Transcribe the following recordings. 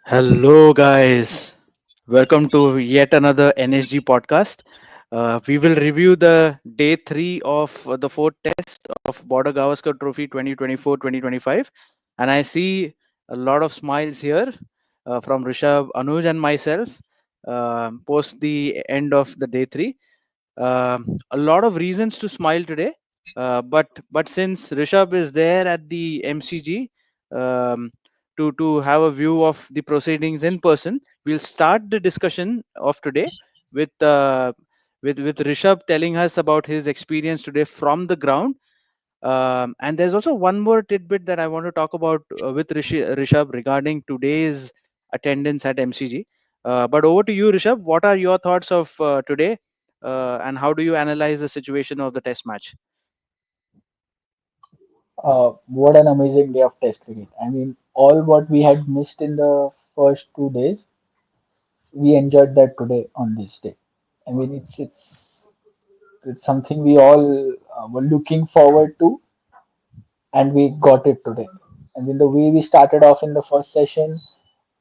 Hello, guys. Welcome to yet another NSG podcast. We will review the day three of the fourth test of Border Gavaskar Trophy 2024-2025. And I see a lot of smiles here from Rishabh, Anuj, and myself post the end of the day three. A lot of reasons to smile today, but since Rishabh is there at the MCG um, to have a view of the proceedings in person, we'll start the discussion of today with uh, with Rishabh telling us about his experience today from the ground. And there's also one more tidbit that I want to talk about with Rishabh regarding today's attendance at MCG. But over to you, Rishabh. What are your thoughts of today, and how do you analyze the situation of the test match? What an amazing day of Test cricket. I mean, all what we had missed in the first 2 days, we enjoyed that today on this day. I mean, it's something we all were looking forward to, and we got it today. I mean, the way we started off in the first session,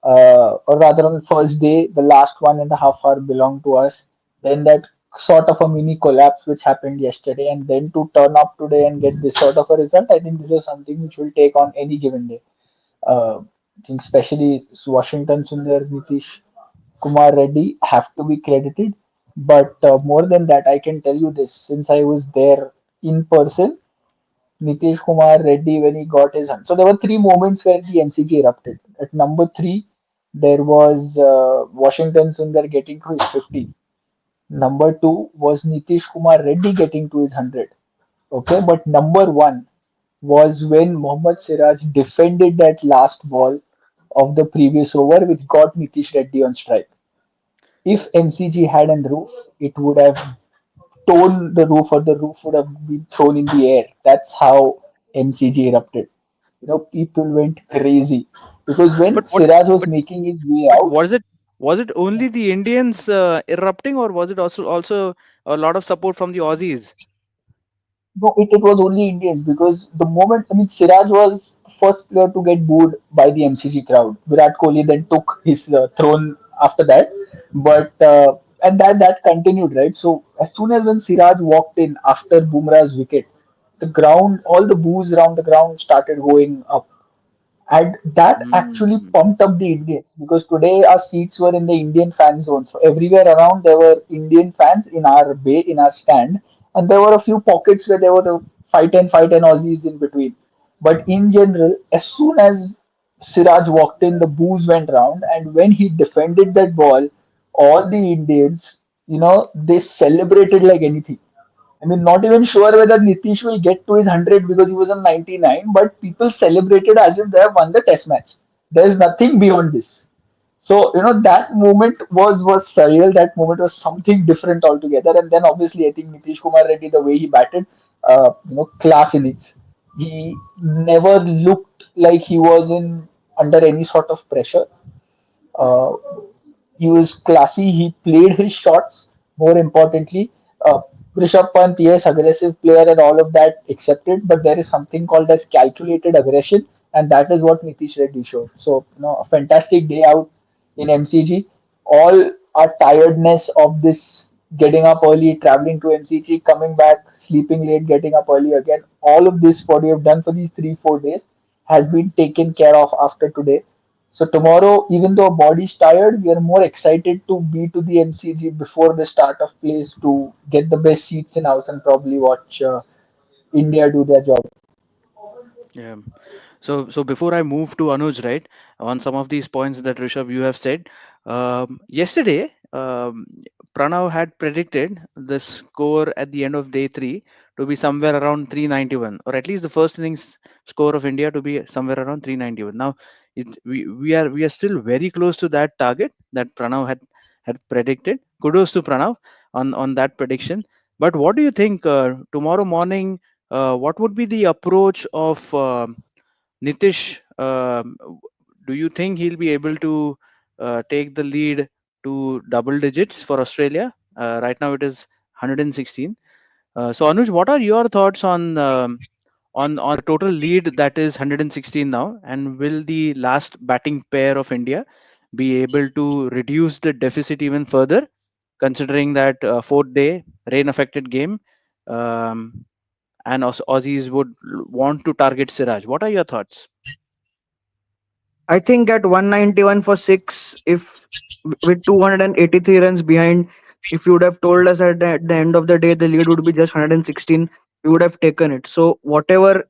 or rather on the first day, the last 1.5 hour belonged to us. Then that sort of a mini collapse which happened yesterday, and then to turn up today and get this sort of a result, I think this is something which will take on any given day. I think especially Washington Sundar, Nitish, Kumar Reddy have to be credited. But more than that, I can tell you this: since I was there in person, Nitish Kumar Reddy when he got his hand. So there were three moments where the MCG erupted. At number three, there was Washington Sundar getting to his 50. Number two was Nitish Kumar Reddy getting to his 100. Okay, but number one was when Mohammad Siraj defended that last ball of the previous over, which got Nitish Reddy on strike. If MCG had a roof, it would have torn the roof, or the roof would have been thrown in the air. That's how MCG erupted. People went crazy because when But what? Siraj was But making his way but out, was it only the Indians erupting, or was it also a lot of support from the Aussies? no, it was only Indians because the moment, I mean, Siraj was the first player to get booed by the MCG crowd. Virat Kohli then took his throne after that, but and that continued, right? So as soon as when Siraj walked in after Bumrah's wicket, the ground, all the boos around the ground started going up, and that actually Hmm. pumped up the Indians because today our seats were in the Indian fan zone. So everywhere around there were Indian fans in our bay, in our stand, and there were a few pockets where there were the fight and Aussies in between. But in general, as soon as Siraj walked in, the boos went round, and when he defended that ball, all the Indians, they celebrated like anything. I mean, not even sure whether Nitish will get to his 100 because he was on 99, but people celebrated as if they have won the test match. There's nothing beyond this. So, that moment was surreal. That moment was something different altogether. And then obviously, I think Nitish Kumar Reddy, the way he batted, class innings. He never looked like he was in under any sort of pressure. Uh, he was classy. He played his shots. More importantly, uh, Rishabh Pant, yes, aggressive player and all of that accepted, but there is something called as calculated aggression, and that is what Nitish Reddy showed. So, a fantastic day out in MCG. All our tiredness of this getting up early, traveling to MCG, coming back, sleeping late, getting up early again, all of this, what we have done for these 3 4 days, has been taken care of after today. So tomorrow, even though our body's tired, we are more excited to be to the MCG before the start of plays to get the best seats in house and probably watch India do their job. Yeah. So before I move to Anuj, right, on some of these points that Rishabh you have said, yesterday Pranav had predicted the score at the end of day three to be somewhere around 391, or at least the first innings score of India to be somewhere around 391. Now, we are still very close to that target that Pranav had predicted. Kudos to Pranav on that prediction. But what do you think tomorrow morning? What would be the approach of Nitish? Do you think he'll be able to take the lead to double digits for Australia? Right now it is 116. So Anuj, what are your thoughts on the total lead that is 116 now, and will the last batting pair of India? be able to reduce the deficit even further, considering that fourth day rain affected game, um, and Aussies would want to target Siraj. What are your thoughts? I think at 191 for six, if with 283 runs behind, if you would have told us at the end of the day the lead would be just 116, we would have taken it. So whatever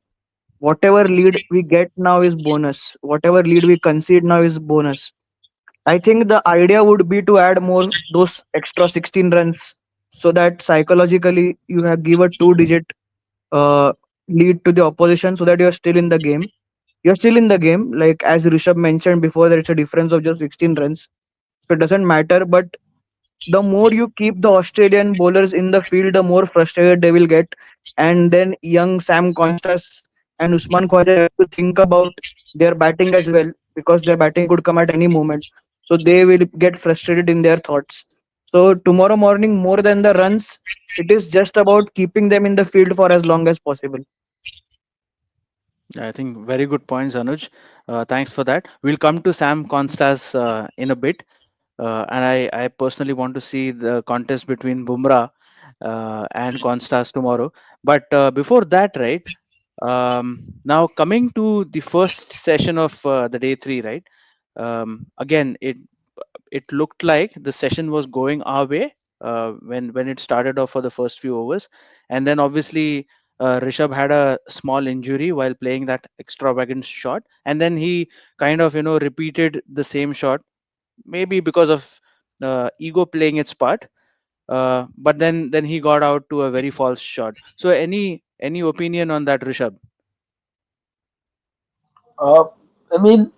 lead we get now is bonus. Whatever lead we concede now is bonus. I think the idea would be to add more those extra 16 runs so that psychologically you have give a two-digit uh, lead to the opposition so that you're still in the game. You're still in the game, like as Rishabh mentioned before, that it's a difference of just 16 runs. So it doesn't matter, but the more you keep the Australian bowlers in the field, the more frustrated they will get. And then young Sam Konstas and Usman Khwaja have to think about their batting as well because their batting could come at any moment. So they will get frustrated in their thoughts. So tomorrow morning, more than the runs, it is just about keeping them in the field for as long as possible. I think very good points, Anuj. Thanks for that. We'll come to Sam Konstas in a bit. And I personally want to see the contest between Bumrah and Konstas tomorrow. But before that, right, now coming to the first session of the day three, right, again, it looked like the session was going our way when it started off for the first few overs, and then obviously Rishabh had a small injury while playing that extravagant shot, and then he kind of repeated the same shot, maybe because of ego playing its part. But then he got out to a very false shot. So any opinion on that, Rishabh? Uh, I mean,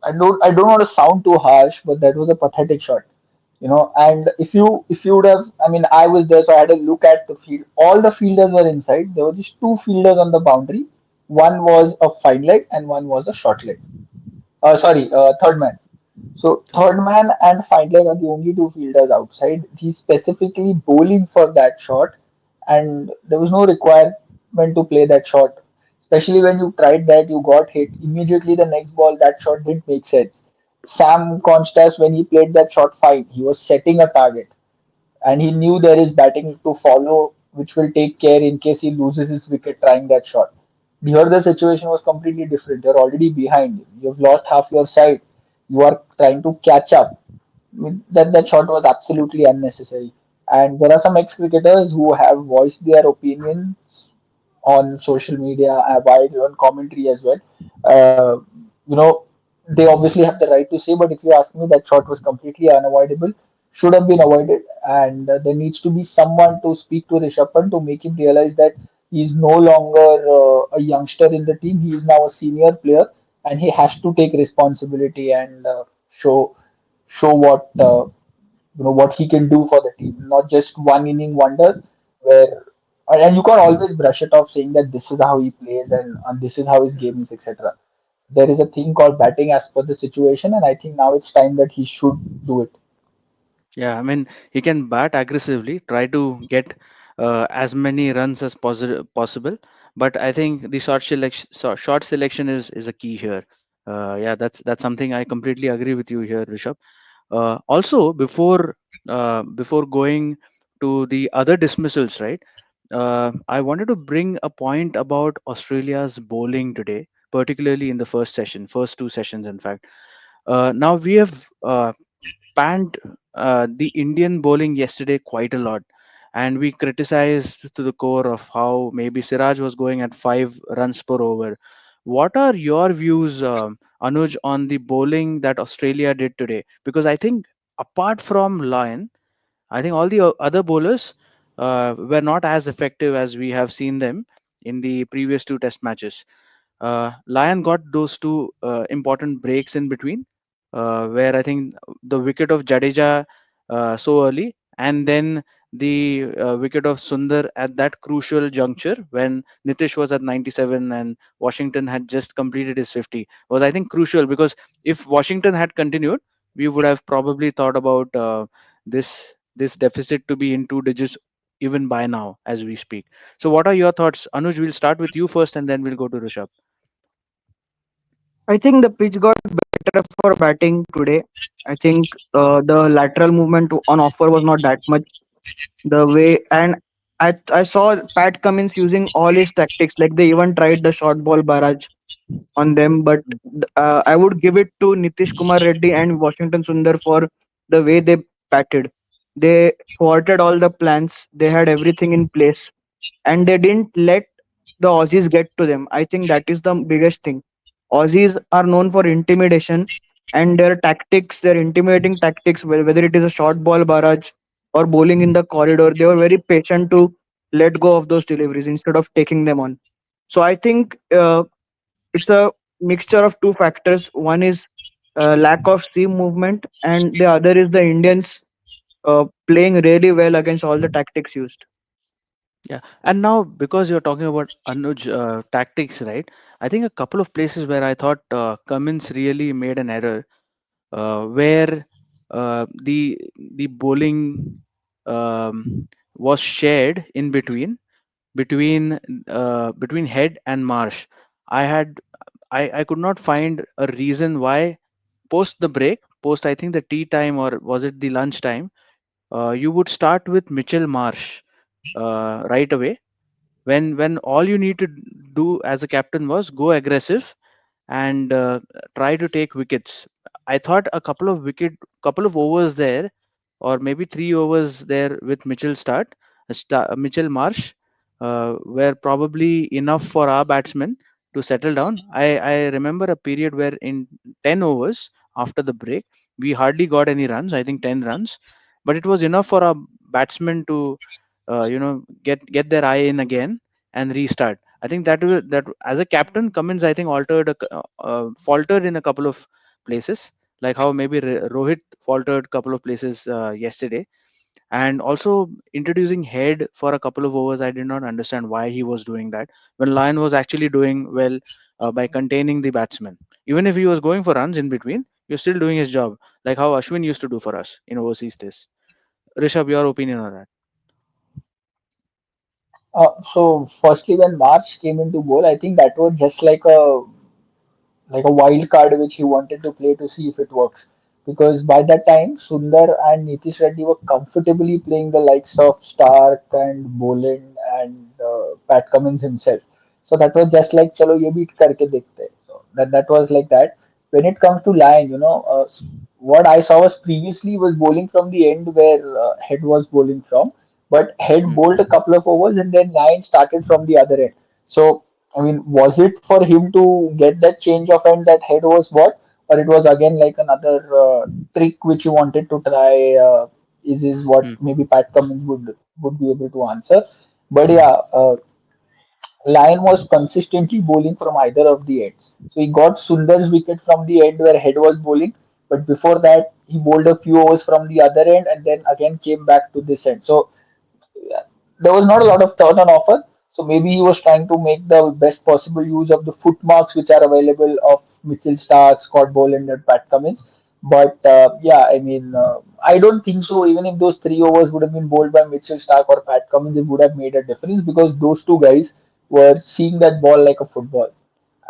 I don't want to sound too harsh, but that was a pathetic shot. And if you would have, I mean, I was there, so I had a look at the field. All the fielders were inside. There were just two fielders on the boundary. One was a fine leg and one was a short leg. Sorry, third man. So Okay. third man and Findler are the only two fielders outside. He's specifically bowling for that shot, and there was no requirement to play that shot. Especially when you tried that, you got hit immediately. The next ball, that shot didn't make sense. Sam Constas, when he played that shot fine, he was setting a target and he knew there is batting to follow, which will take care in case he loses his wicket trying that shot. Here, the situation was completely different. You're already behind. You've lost half your side. You are trying to catch up. That shot was absolutely unnecessary. And there are some ex-cricketers who have voiced their opinions on social media, while on commentary as well. Uh, you know, they obviously have the right to say, but if you ask me, that shot was completely unavoidable, should have been avoided, and there needs to be someone to speak to Rishabh Pant to make him realize that he's no longer a youngster in the team. He is now a senior player, and he has to take responsibility and show what he can do for the team, not just one inning wonder where and you can't always brush it off saying that this is how he plays and this is how his game is, etc. There is a thing called batting as per the situation, and I think now it's time that he should do it. Yeah, I mean, he can bat aggressively, try to get as many runs as possible. But I think the short selection is a key here. Yeah, that's something I completely agree with you here, Rishabh. Also, before going to the other dismissals, right? I wanted to bring a point about Australia's bowling today, particularly in the first two sessions, in fact. Now we have panned the Indian bowling yesterday quite a lot, and we criticized to the core of how maybe Siraj was going at 5 runs per over. What are your views, Anuj, on the bowling that Australia did today? Because I think apart from Lyon, I think all the other bowlers were not as effective as we have seen them in the previous two Test matches. Lyon got those two important breaks in between, where I think the wicket of Jadeja so early, and then the wicket of Sundar at that crucial juncture when Nitish was at 97 and Washington had just completed his 50 was, I think, crucial, because if Washington had continued, we would have probably thought about this deficit to be in two digits even by now as we speak. So, what are your thoughts, Anuj? We'll start with you first, and then we'll go to Rishabh. I think the pitch got better for batting today. I think the lateral movement on offer was not that much. The way and I saw Pat Cummins using all his tactics. Like they even tried the short ball barrage on them. But I would give it to Nitish Kumar Reddy and Washington Sundar for the way they batted. They thwarted all the plans. They had everything in place, and they didn't let the Aussies get to them. I think that is the biggest thing. Aussies are known for intimidation, and their tactics, their intimidating tactics, whether it is a short ball barrage or bowling in the corridor, they were very patient to let go of those deliveries instead of taking them on. So I think it's a mixture of two factors. One is lack of seam movement, and the other is the Indians playing really well against all the tactics used. Yeah, and now because you're talking about Anuj tactics, right? I think a couple of places where I thought Cummins really made an error, where the bowling was shared in between Head and Marsh. I had I could not find a reason why post the break, post I think the tea time or was it the lunch time, you would start with Mitchell Marsh right away when all you need to do as a captain was go aggressive and try to take wickets. I thought couple of overs there, or maybe 3 overs there with Mitchell Marsh, were probably enough for our batsmen to settle down. I remember a period where in 10 overs after the break, we hardly got any runs. I think 10 runs, but it was enough for our batsmen to, get their eye in again and restart. I think that as a captain, Cummins I think faltered in a couple of places, like how maybe Rohit faltered couple of places yesterday, and also introducing Head for a couple of overs. I did not understand why he was doing that when Lyon was actually doing well by containing the batsman. Even if he was going for runs in between, he was still doing his job, like how Ashwin used to do for us in overseas days. Rishabh, your opinion on that? So firstly, when March came into goal, I think that was just like a wild card which he wanted to play to see if it works. Because by that time, Sundar and Nitish Reddy were comfortably playing the likes of Stark and Boland and Pat Cummins himself. So that was just like, chalo ye bhi karke dekhte. So that was like that. When it comes to Lion, what I saw was previously was bowling from the end where Head was bowling from, but Head Mm. bowled a couple of overs and then Lion started from the other end. So I mean, was it for him to get that change of end that Head was bought, or it was again like another trick which he wanted to try? Is what Mm. maybe Pat Cummins would be able to answer. But yeah, Lyon was consistently bowling from either of the ends. So he got Sundar's wicket from the end where Head was bowling, but before that he bowled a few overs from the other end and then again came back to this end. So there was not a lot of turn on offer. So maybe he was trying to make the best possible use of the footmarks which are available of Mitchell Stark, Scott Boland, and Pat Cummins. But yeah, I mean, I don't think so. Even if those 3 overs would have been bowled by Mitchell Stark or Pat Cummins, it would have made a difference because those two guys were seeing that ball like a football.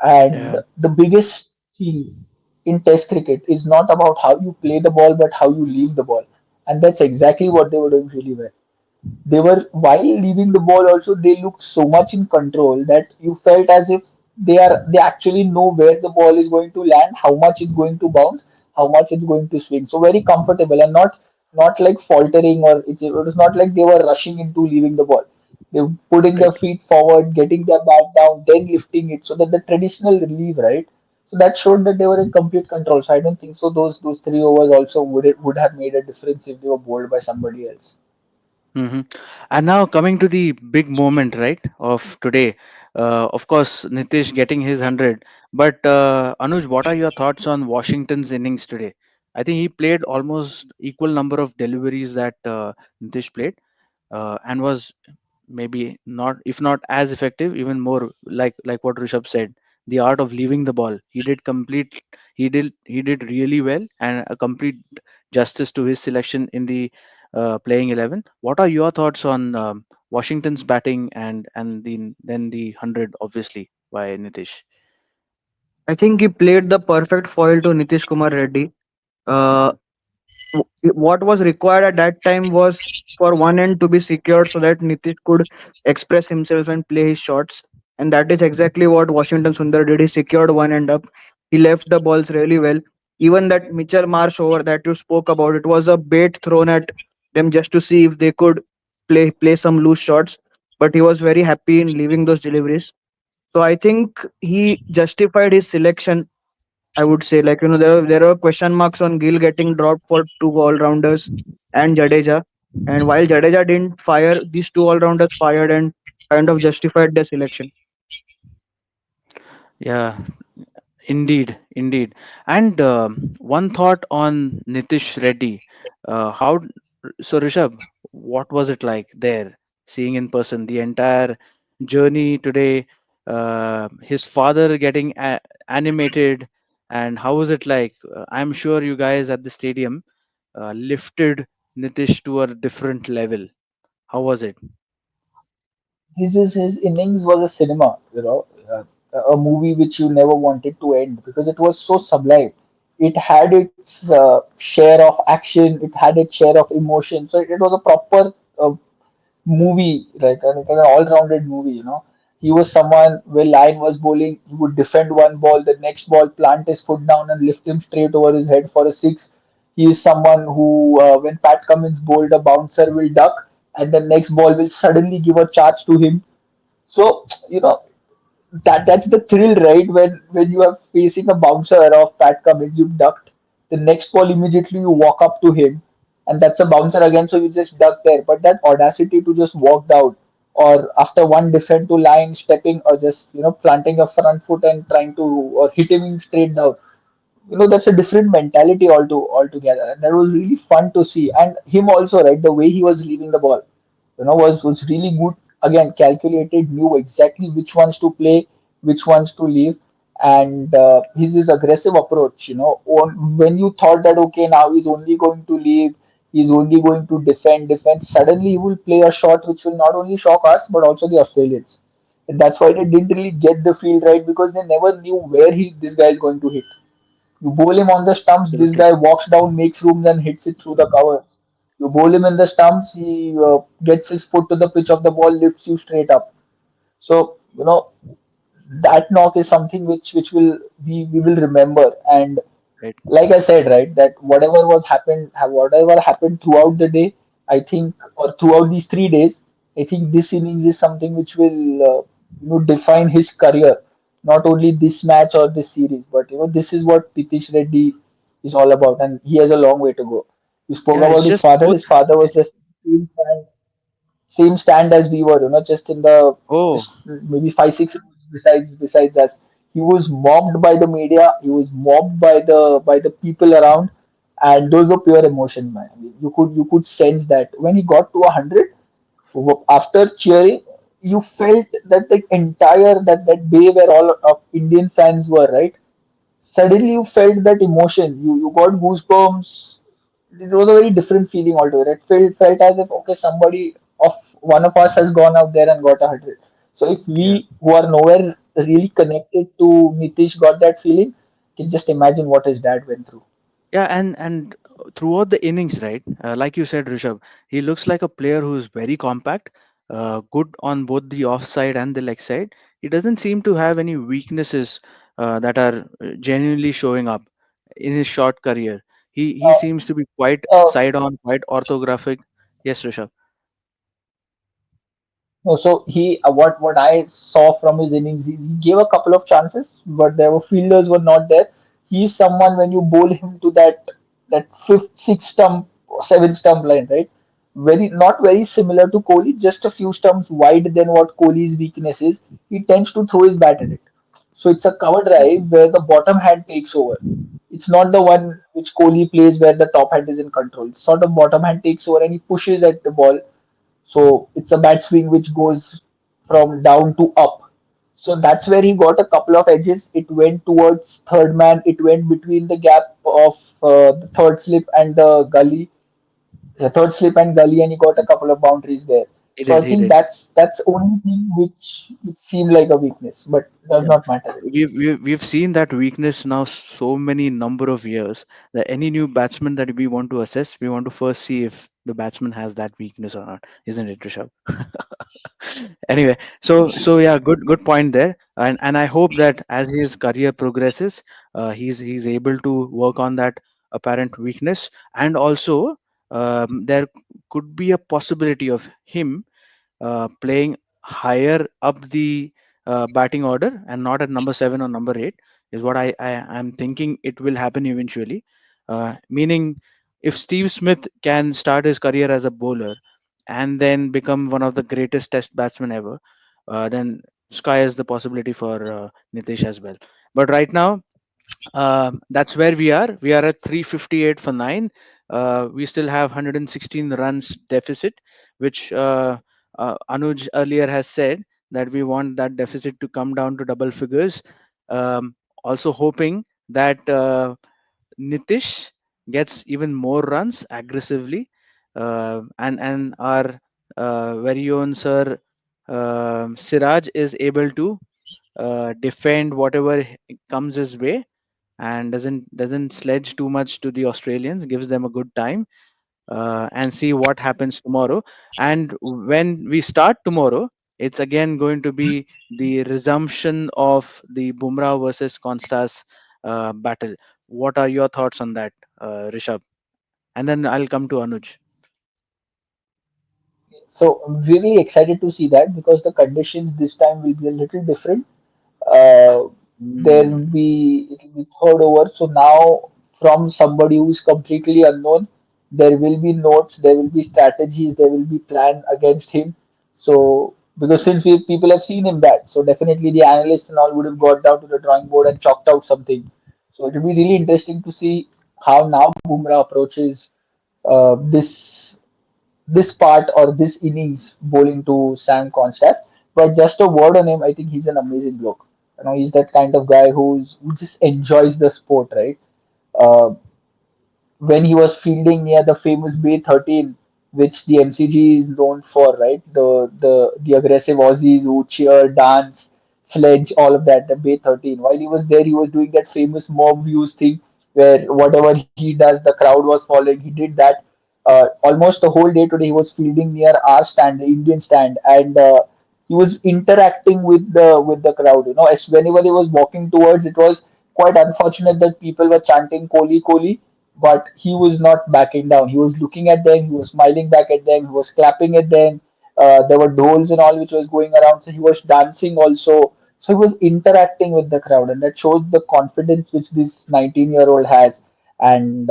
And Yeah. the biggest thing in Test cricket is not about how you play the ball, but how you leave the ball. And that's exactly what they were doing really well. They were, while leaving the ball also, they looked so much in control that you felt as if they actually know where the ball is going to land, how much it's going to bounce, how much it's going to swing. So very comfortable and not like faltering, or it was not like they were rushing into leaving the ball. They were putting their Right. feet forward, getting their bat down, then lifting it. So that the traditional relief, right? So that showed that they were in complete control. So I don't think so. Those 3 overs also would have made a difference if they were bowled by somebody else. Hmm. And now coming to the big moment, right, of today. Of course, Nitish getting his 100. But Anuj, what are your thoughts on Washington's innings today? I think he played almost equal number of deliveries that Nitish played, and was maybe not, if not as effective, even more, like what Rishabh said, the art of leaving the ball. He did really well and a complete justice to his selection in the playing 11. What are your thoughts on Washington's batting, and then the 100 obviously by Nitish? I think he played the perfect foil to Nitish Kumar Reddy. Uh, what was required at that time was for one end to be secured so that Nitish could express himself and play his shots. And that is exactly what Washington Sundar did. He secured one end up. He left the balls really well. Even that Mitchell Marsh over that you spoke about, it was a bait thrown at them just to see if they could play some loose shots. But he was very happy in leaving those deliveries. So I think he justified his selection. I would say, like, there are question marks on Gill getting dropped for two all rounders and Jadeja. And while Jadeja didn't fire, these two all rounders fired and kind of justified their selection. Yeah, indeed, indeed. And one thought on Nitish Reddy. How so, Rishabh? What was it like there, seeing in person the entire journey today? His father getting animated, and how was it like? I'm sure you guys at the stadium lifted Nitish to a different level. How was it? His innings was a cinema, a movie which you never wanted to end because it was so sublime. It had its share of action, it had its share of emotion. So it was a proper movie, right? And it's an all-rounded movie. He was someone where Lion was bowling, he would defend one ball, the next ball, plant his foot down and lift him straight over his head for a six. He is someone who, when Pat Cummins bowled a bouncer, will duck, and the next ball will suddenly give a charge to him. So that's the thrill, right? When you are facing a bouncer of Pat Cummins, you've ducked. The next ball immediately you walk up to him, and that's a bouncer again. So you just duck there. But that audacity to just walk down, or after one defend to line, stepping, or just planting a front foot and trying to or hit him in straight down. That's a different mentality altogether, and that was really fun to see. And him also, right? The way he was leaving the ball was really good. Again, calculated, knew exactly which ones to play, which ones to leave, and his aggressive approach. When you thought that okay, now he's only going to leave, he's only going to defend. Suddenly, he will play a shot which will not only shock us but also the Australians. And that's why they didn't really get the field right because they never knew where he this guy is going to hit. You bowl him on the stumps, this Absolutely. guy walks down, makes room, then hits it through the covers. You bowl him in the stumps, he gets his foot to the pitch of the ball, lifts you straight up. So that knock is something which will we will remember. And Right. like I said, right, that whatever happened throughout the day, I think, or throughout these 3 days, I think this innings is something which will define his career. Not only this match or this series, but this is what Nitish Reddy is all about, and he has a long way to go. You spoke Yeah, it's about his just father. both. His father was just same stand as we were, just in the Oh, just maybe 5 6 rows besides us. He was mobbed by the media. He was mobbed by the people around, and those were pure emotion, man. I mean, you could sense that when he got to 100, after cheering, you felt that the entire that day where all of Indian fans were, right. Suddenly you felt that emotion. You got goosebumps. It was a very different feeling altogether. It felt as if okay, somebody of one of us has gone out there and got 100. So if yeah. we who are nowhere really connected to Nitish got that feeling, you can just imagine what his dad went through. Yeah, and throughout the innings, right? Like you said, Rishabh, he looks like a player who's very compact, good on both the offside and the leg side. He doesn't seem to have any weaknesses that are genuinely showing up in his short career. He Uh, seems to be quite uh, side on, quite orthographic. Yes, Rishabh. No, so what I saw from his innings, he gave a couple of chances, but there were fielders were not there. He's someone when you bowl him to that fifth, sixth stump, seventh stump line, right? Very not very similar to Kohli, just a few stumps wide than what Kohli's weakness is. He tends to throw his bat at it. So it's a cover Yeah, drive where the bottom hand takes over. It's not the one which Kohli plays where the top hand is in control. It's sort of bottom hand takes over and he pushes at the ball, so it's a bat swing which goes from down to up. So that's where he got a couple of edges. It went towards third man. It went between the gap of the third slip and the gully, and he got a couple of boundaries there. He So I did. He think did. that's only thing which seemed like a weakness, but does Yeah. not matter. We've seen that weakness now so many number of years that any new batsman that we want to assess, we want to first see if the batsman has that weakness or not, isn't it, Rishabh? Anyway, so yeah, good point there, and I hope that as his career progresses, he's able to work on that apparent weakness, and also there could be a possibility of him playing higher up the batting order and not at number 7 or number 8 is what I'm thinking it will happen eventually. Meaning, if Steve Smith can start his career as a bowler and then become one of the greatest test batsmen ever, then sky is the possibility for Nitish as well. But right now, that's where we are. We are at 358 for 9. We still have 116 runs deficit, which Anuj earlier has said that we want that deficit to come down to double figures. Also hoping that Nitish gets even more runs aggressively, and our very own Sir Siraj is able to defend whatever comes his way and doesn't sledge too much to the Australians, gives them a good time, and see what happens tomorrow. And when we start tomorrow, it's again going to be the resumption of the Bumrah versus Konstas battle. What are your thoughts on that, Rishabh? And then I'll come to Anuj. So I'm really excited to see that because the conditions this time will be a little different. There will Mm, be it will be third over. So now from somebody who is completely unknown, there will be notes, there will be strategies, there will be plan against him. So because since people have seen him that, so definitely the analysts and all would have got down to the drawing board and chalked out something. So it will be really interesting to see how now Bumrah approaches this part or this innings bowling to Sam Konstas. But just a word on him, I think he's an amazing bloke. You know, he's that kind of guy who just enjoys the sport, right? Uh, when he was fielding near the famous Bay 13, which the MCG is known for, right? The aggressive Aussies who cheer, dance, sledge, all of that. The Bay 13. While he was there, he was doing that famous mob views thing, where whatever he does, the crowd was following. He did that almost the whole day today. He was fielding near our stand, the Indian stand, and he was interacting with the crowd. You know, as whenever he was walking towards, it was quite unfortunate that people were chanting "Kohli, Kohli," but he was not backing down. He was looking at them, he was smiling back at them, he was clapping at them. There were dolls and all which was going around, so he was dancing also. So he was interacting with the crowd, and that shows the confidence which this 19-year-old has. And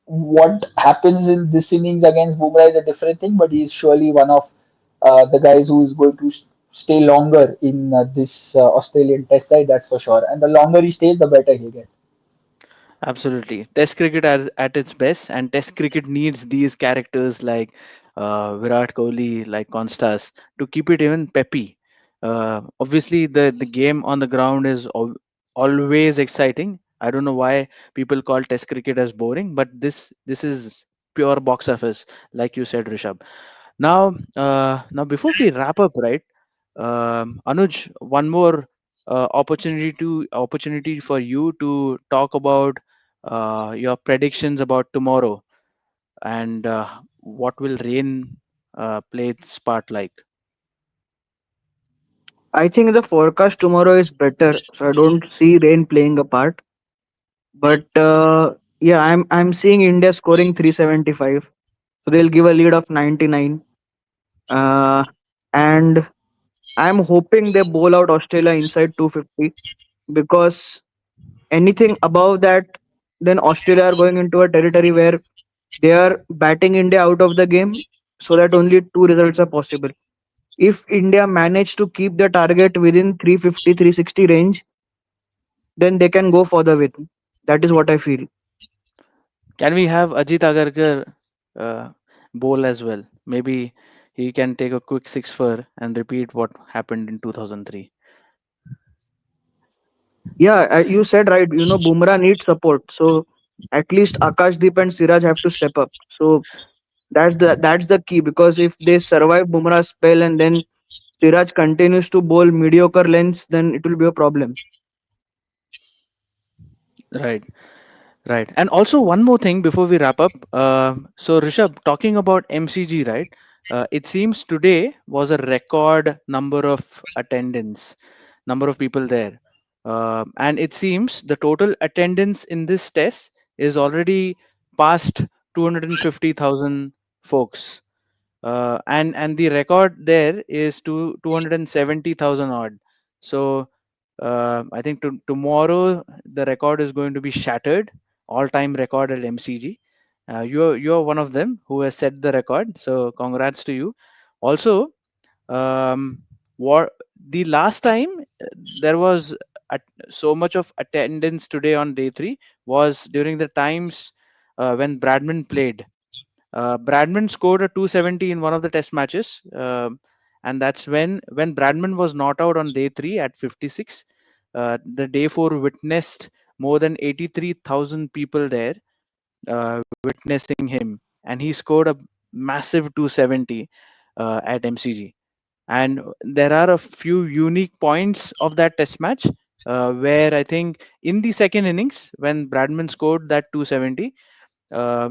what happens in this innings against Bumrah is a different thing, but he is surely one of the guys who is going to stay longer in this Australian Test side, that's for sure. And the longer he stays, the better he gets. Absolutely. Test cricket at its best, and Test cricket needs these characters like Virat Kohli, like Konstas, to keep it even peppy. Obviously, the game on the ground is always exciting. I don't know why people call Test cricket as boring, but this is pure box office, like you said, Rishabh. Now before we wrap up, right, Anuj, one more opportunity for you to talk about your predictions about tomorrow and what will rain play its part like. I think the forecast tomorrow is better, so I don't see rain playing a part. But yeah, I'm seeing India scoring 375, so they'll give a lead of 99. Uh, and I'm hoping they bowl out Australia inside 250, because anything above that, then Australia are going into a territory where they are batting India out of the game, so that only two results are possible. If India manage to keep the target within 350, 360 range, then they can go for the win. That is what I feel. Can we have Ajit Agarkar bowl as well? Maybe he can take a quick six for and repeat what happened in 2003. Yeah, you said right. Bumrah needs support. So at least Akashdeep and Siraj have to step up. So That's the key, because if they survive Bumrah's spell and then Siraj continues to bowl mediocre lengths, then it will be a problem. Right. Right. And also one more thing before we wrap up. So Rishabh, talking about MCG, right? It seems today was a record number of attendance, number of people there. And it seems the total attendance in this test is already past 250,000 folks. And the record there is 270,000 odd. So I think tomorrow the record is going to be shattered, all-time record at MCG. You're one of them who has set the record. So congrats to you. Also, what the last time there was at, so much of attendance today on day three was during the times when Bradman played. Bradman scored a 270 in one of the test matches, and that's when Bradman was not out on day three at 56. The day four witnessed more than 83,000 people there witnessing him, and he scored a massive 270 at MCG. And there are a few unique points of that test match where I think in the second innings when Bradman scored that 270,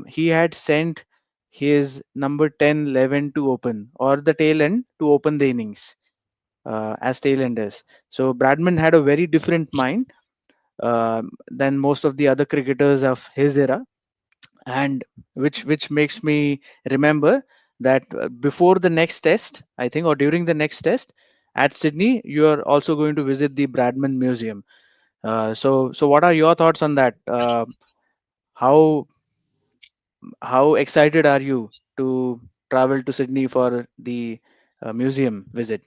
he had sent his number 10, 11 to open, or the tail end to open the innings as tail enders. So Bradman had a very different mind than most of the other cricketers of his era, and which makes me remember that before the next test, I think, or during the next test at Sydney, you are also going to visit the Bradman Museum. So what are your thoughts on that? How how excited are you to travel to Sydney for the museum visit?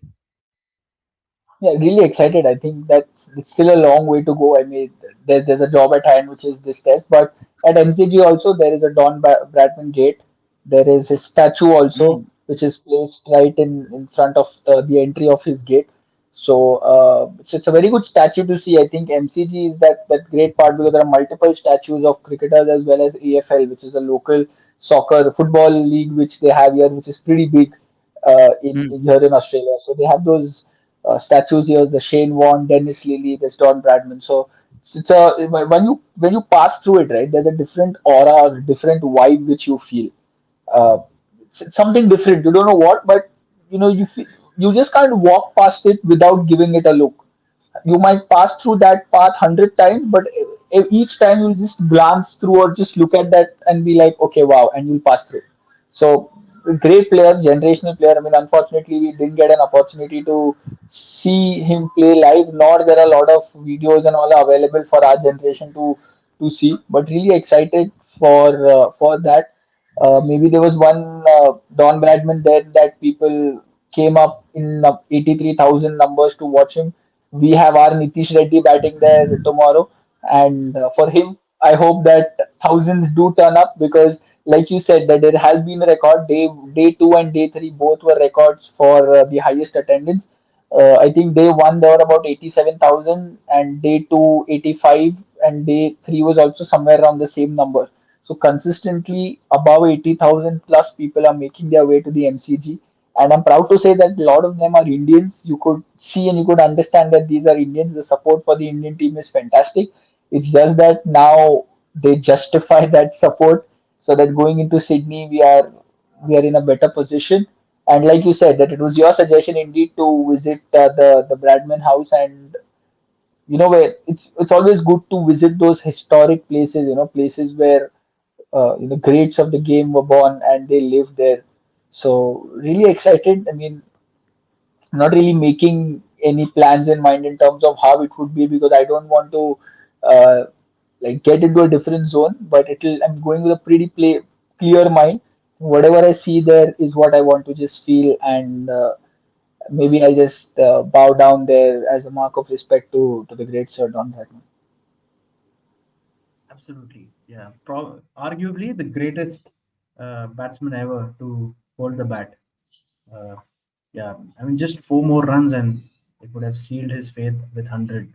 Yeah, really excited. I think that's it's still a long way to go. I mean, there's a job at hand, which is this test. But at MCG also, there is a Bradman gate. There is his statue also, Mm, which is placed right in front of the entry of his gate. So it's a very good statue to see. I think MCG is that great part because there are multiple statues of cricketers as well as AFL, which is the local soccer football league which they have here, which is pretty big mm, in here in Australia. So they have those statues here, the Shane Warne, Dennis Lilly, there's Don Bradman. So it's a when you pass through it, right? There's a different aura or different vibe which you feel. Uh, it's something different. You don't know what, but you just can't walk past it without giving it a look. You might pass through that path 100 times, but each time you'll just glance through or just look at that and be like, okay, wow, and you'll pass through. So great player, generational player. I mean, unfortunately, we didn't get an opportunity to see him play live, nor there are a lot of videos and all available for our generation to see. But really excited for that. Maybe there was one Don Bradman there that people came up in 83,000 numbers to watch him. We have our Nitish Reddy batting there tomorrow, and for him, I hope that thousands do turn up because, like you said, that there has been a record. Day two and day three both were records for the highest attendance. I think day one there were about 87,000, and day two 85, and day three was also somewhere around the same number. So consistently above 80,000 plus people are making their way to the MCG, and I'm proud to say that a lot of them are Indians. You could see and you could understand that these are Indians. The support for the Indian team is fantastic. It's just that now they justify that support so that going into Sydney we are in a better position. And like you said, that it was your suggestion indeed to visit the Bradman House, and where it's always good to visit those historic places. Places where the greats of the game were born and they lived there. So really excited. I mean, not really making any plans in mind in terms of how it would be because I don't want to uh, like get into a different zone. But it'll I'm going with a pretty clear mind. Whatever I see there is what I want to just feel, and maybe I just bow down there as a mark of respect to the great Sir Don Bradman. Absolutely. Yeah. Arguably the greatest batsman ever to hold the bat. Uh, yeah. I mean, just four more runs and it would have sealed his fate with 100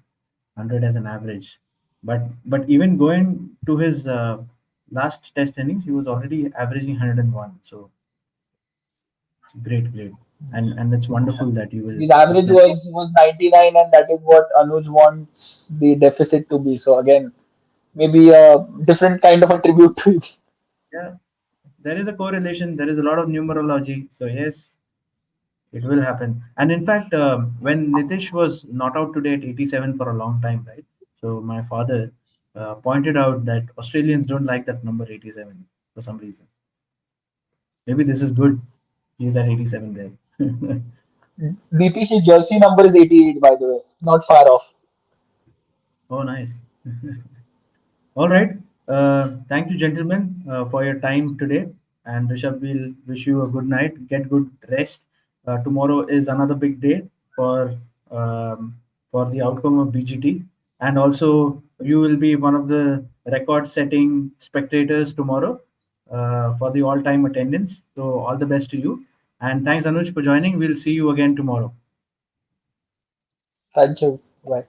as an average. But even going to his last Test innings, he was already averaging 101. So it's great, great, and it's wonderful that you will His average witness. was 99, and that is what Anuj wants the deficit to be. So again, maybe a different kind of a tribute to him. Yeah, there is a correlation. There is a lot of numerology. So yes, it will happen. And in fact, when Nitish was not out today at 87 for a long time, right? So my father pointed out that Australians don't like that number 87 for some reason. Maybe this is good. He's at 87 there. Nitish's jersey number is 88, by the way, not far off. Oh, nice. All right. Thank you, gentlemen, for your time today. And Rishabh, will wish you a good night. Get good rest. Tomorrow is another big day for um, for the outcome of BGT, and also you will be one of the record-setting spectators tomorrow for the all-time attendance. So all the best to you. And thanks, Anuj, for joining. We'll see you again tomorrow. Thank you. Bye.